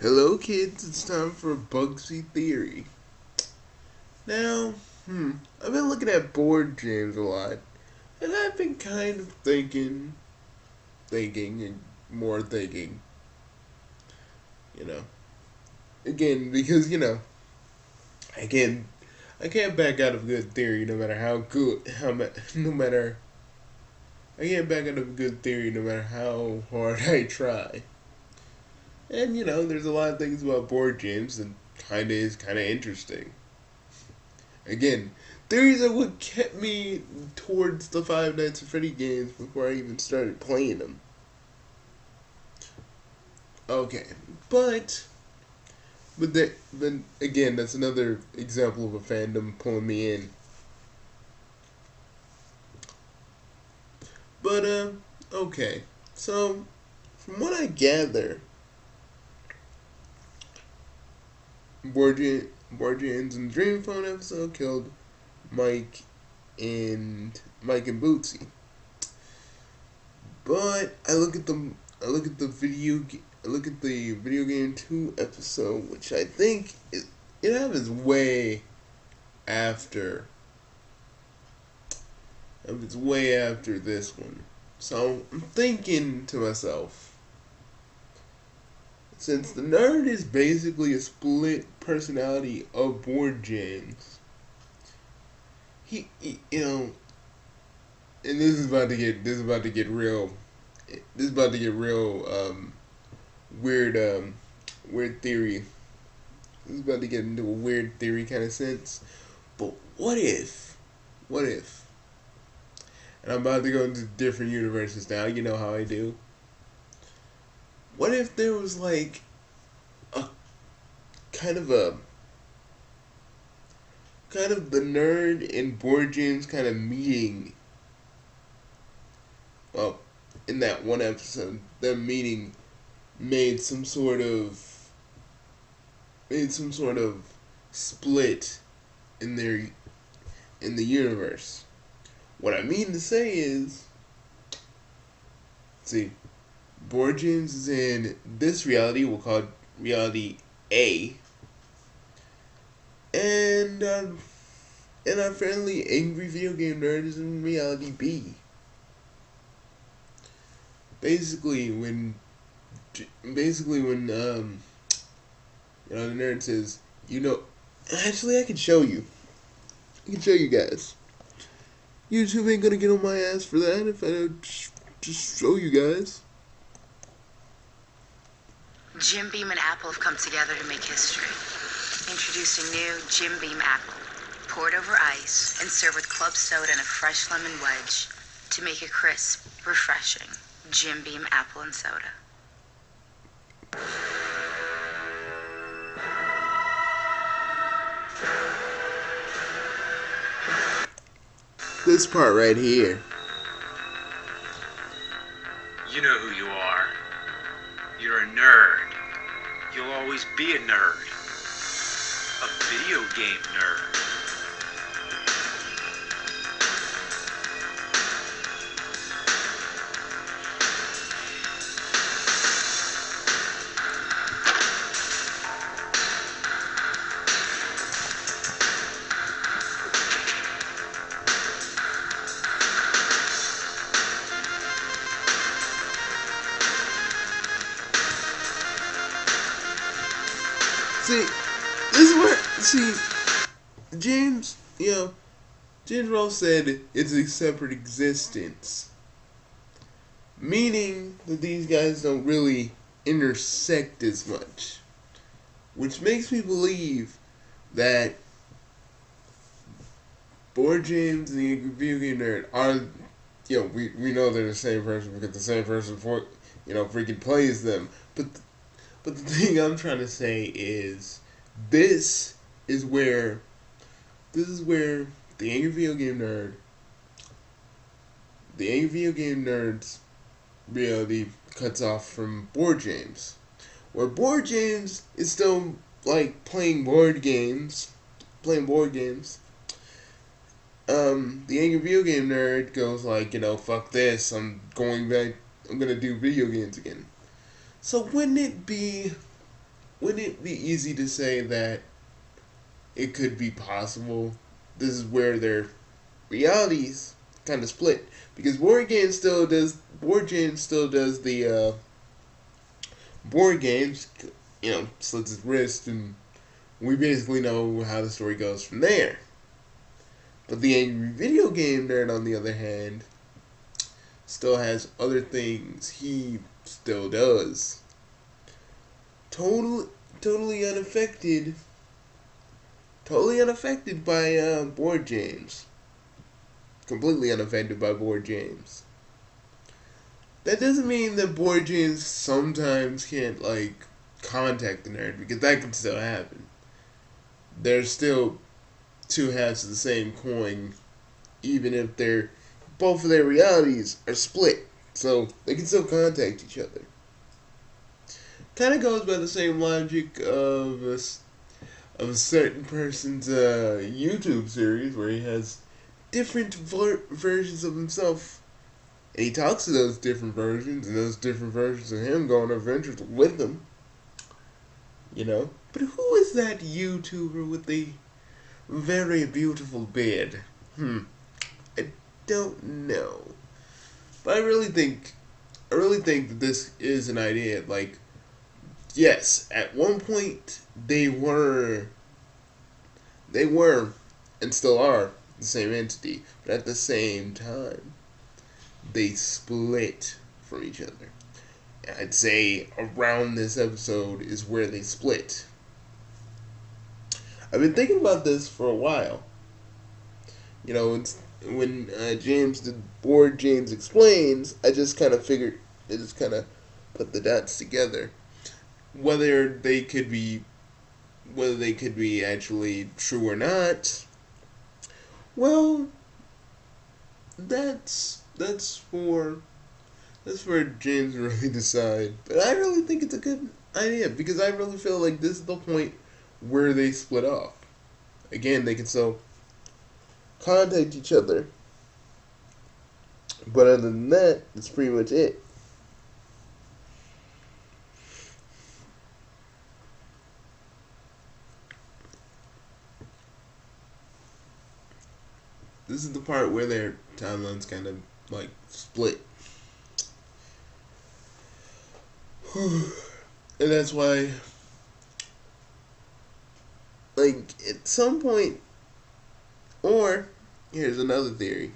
Hello kids, it's time for Bugsy Theory. Now, I've been looking at board games a lot, and I've been kind of and more thinking, you know. Again, because, I can't, I can't back out of a good theory no matter how good, no matter, I can't back out of a good theory no matter how hard I try. And, there's a lot of things about board games that kind of interesting. Again, theories are what kept me towards the Five Nights at Freddy games before I even started playing them. Okay, then again, that's another example of a fandom pulling me in. But okay, so from what I gather, Borgians in the Dream Phone episode killed Mike and Bootsy. But I look at the Video Game 2 episode, which I think it happens way after way after this one. So I'm thinking to myself, since the nerd is basically a split personality of board games, and this is about to get real. This is about to get real weird weird theory. This is about to get into a weird theory kind of sense. But what if? And I'm about to go into different universes now. You know how I do. What if there was like a kind of a kind of the nerd and board games kind of meeting? Well, in that one episode, them meeting made some sort of split in the universe. What I mean to say is, see, board games is in this reality. We'll call it reality A, and our friendly angry video game nerd is in reality B. Basically, when the nerd says, actually, I can show you. I can show you guys. YouTube ain't gonna get on my ass for that if I don't just show you guys. Jim Beam and Apple have come together to make history. Introducing new Jim Beam Apple, poured over ice and served with club soda and a fresh lemon wedge to make it crisp, refreshing. Jim Beam Apple and Soda. This part right here. You know who you are. You're a nerd. You'll always be a nerd. A video game nerd. James, James Rolfe said it's a separate existence. Meaning that these guys don't really intersect as much. Which makes me believe that Board James and the Video Game Nerd are, we know they're the same person because the same person, freaking plays them. But the thing I'm trying to say is, this is where the Angry Video Game Nerd's reality cuts off from Board James. Where Board James is still, like, playing board games. The Angry Video Game Nerd goes like, fuck this, I'm gonna do video games again. So wouldn't it be wouldn't it be easy to say that it could be possible? This is where their realities kind of split, because board game still does the board games. Slits his wrist, and we basically know how the story goes from there. But the angry video game nerd, on the other hand, still has other things he still does. Totally unaffected. Totally unaffected by board games. Completely unaffected by board games. That doesn't mean that board games sometimes can't, contact the nerd, because that can still happen. There's still two halves of the same coin, even if both of their realities are split. So they can still contact each other. Kind of goes by the same logic of a certain person's YouTube series where he has different versions of himself, and he talks to those different versions, and those different versions of him go on adventures with them. But who is that YouTuber with the very beautiful beard? I don't know. But I really think that this is an idea. Yes, at one point they were and still are the same entity, but at the same time they split from each other. I'd say around this episode is where they split. I've been thinking about this for a while. When James did Board James Explains, I just kind of put the dots together. Whether they could be actually true or not, well, that's for James to really decide. But I really think it's a good idea, because I really feel like this is the point where they split off. Again, they can still contact each other, but other than that, that's pretty much it. This is the part where their timelines kind of split. And that's why, at some point, or here's another theory.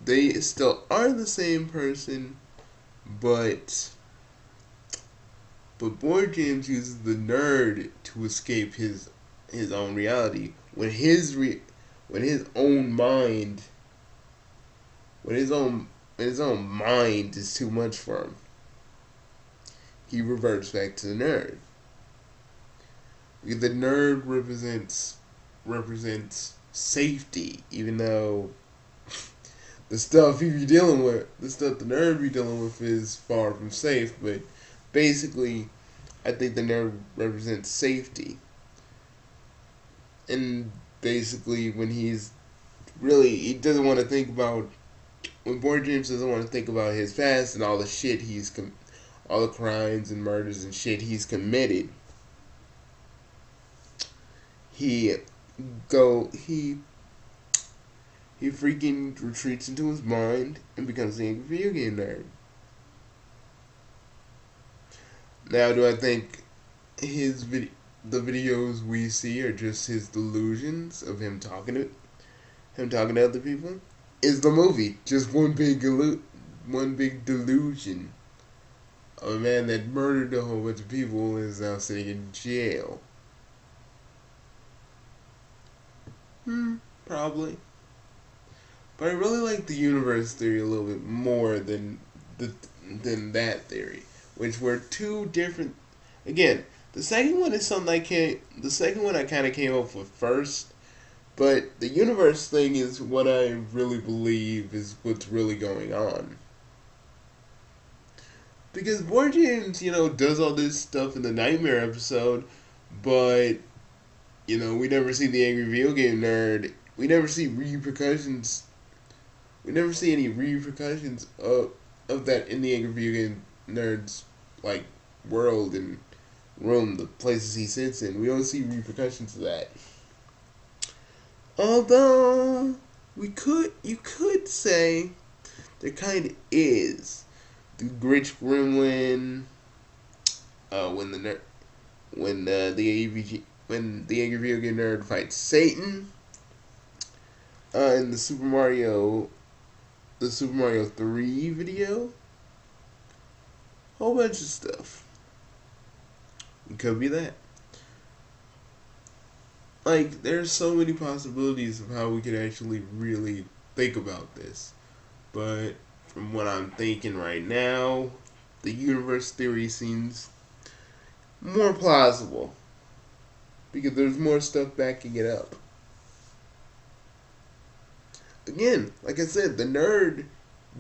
They still are the same person, but Board James uses the nerd to escape his own reality when his own mind is too much for him. He reverts back to the nerd. The nerd represents safety, even though the stuff the nerd be dealing with is far from safe. But basically, I think the nerd represents safety. And basically, when he doesn't want to think about, when Board James doesn't want to think about his past and all the shit all the crimes and murders and shit he's committed, he freaking retreats into his mind and becomes the angry video game nerd. Now, do I think the videos we see are just his delusions of him talking to other people? Is the movie just one big delusion of a man that murdered a whole bunch of people and is now sitting in jail? Probably. But I really like the universe theory a little bit more than that theory, which were two different. Again, the second one is something the second one I kind of came up with first, but the universe thing is what I really believe is what's really going on. Because Board James, does all this stuff in the Nightmare episode, but, we never see the angry video game nerd. We never see repercussions. We never see any repercussions of that in the angry video game nerd's like world and room, the places he sits in. We don't see repercussions of that. Although you could say there kind of is. The Grinch Gremlin, when the AVG when the Angry Video Game Nerd fights Satan, in the Super Mario 3 video, whole bunch of stuff. It could be that. Like, there's so many possibilities of how we could actually really think about this. But from what I'm thinking right now, the universe theory seems more plausible. Because there's more stuff backing it up. Again, like I said, the nerd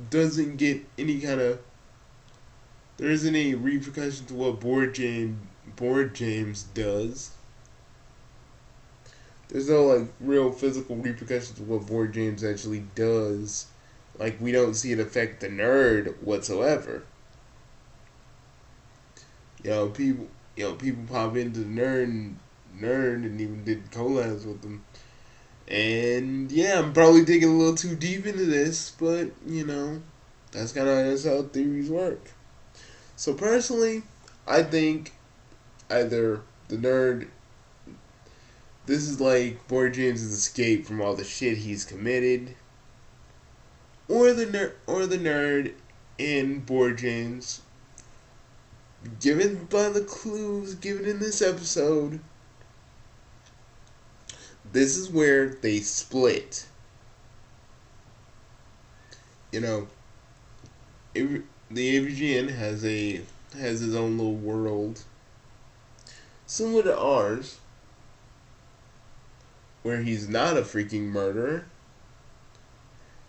doesn't get any kind of... There isn't any repercussion to what Board James does. There's no, like, real physical repercussions to what Board James actually does. Like, we don't see it affect the nerd whatsoever. People pop into the nerd and even did collabs with them. And yeah, I'm probably digging a little too deep into this, but that's how theories work. So personally, I think either the nerd, this is like Board James' escape from all the shit he's committed, or the nerd in Board James, given by the clues given in this episode, this is where they split. The AVGN has his own little world, similar to ours, where he's not a freaking murderer,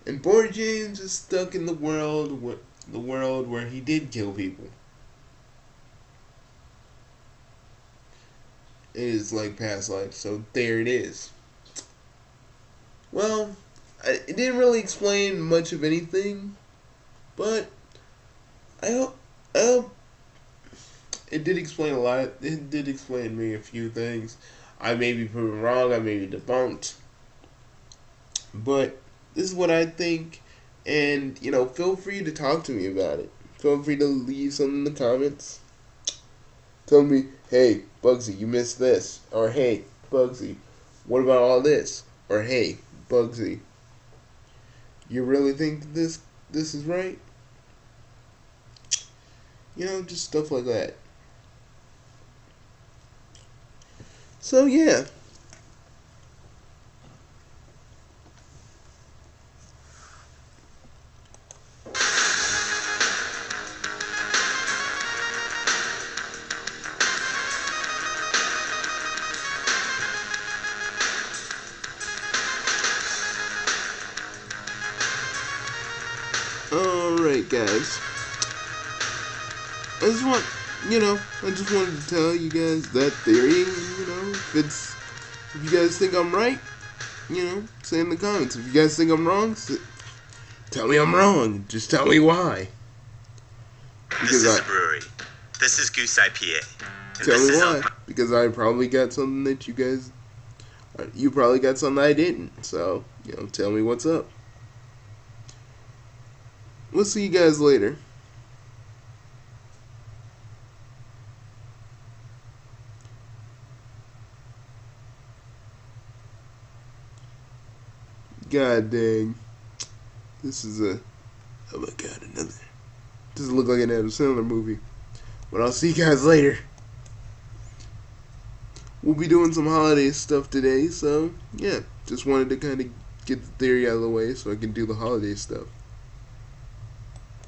and Board James is stuck in the world where he did kill people. It is like past life, so there it is. Well, it didn't really explain much of anything, but I hope it did explain a lot. It did explain to me a few things. I may be proven wrong, I may be debunked, but this is what I think, and feel free to talk to me about it. Feel free to leave something in the comments. Tell me, hey, Bugsy, you missed this. Or, hey, Bugsy, what about all this? Or, hey, Bugsy, you really think this is right? Just stuff like that. So, yeah. Alright, guys. I just wanted to tell you guys that theory, if you guys think I'm right, say in the comments. If you guys think I'm wrong, tell me I'm wrong. Just tell me why. This is a brewery. This is Goose IPA. Tell me why. Because I probably got something that you probably got something I didn't. So, tell me what's up. We'll see you guys later. God dang. This is oh my god, another. Doesn't look like an Adam Sandler movie. But I'll see you guys later. We'll be doing some holiday stuff today, so yeah. Just wanted to kind of get the theory out of the way so I can do the holiday stuff.